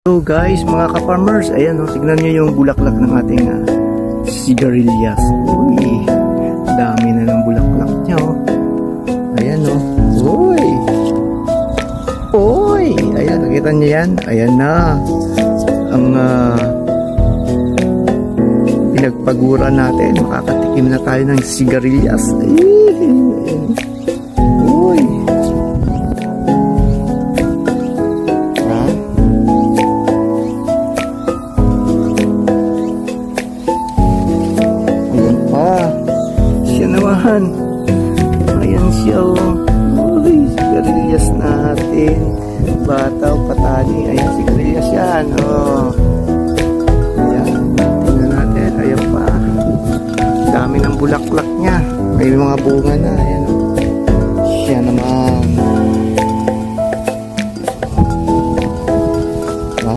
So guys, mga ka-farmers, ayan tignan nyo yung bulaklak ng ating sigarilyas. Uy, dami na ng bulaklak niya Ayan Uy. Uy, ayan, nakita nyo yan? Ayan na. Ang pinagpagura natin. Makakatikim na tayo ng sigarilyas. Uy. Ayan siya Uy, sigarilyas natin. Bataw, patani. Ayan, sigarilyas yan Ayan, tingnan natin. Ayan pa. Dami ng bulaklak niya. May mga bunga na. Ayan Siya naman.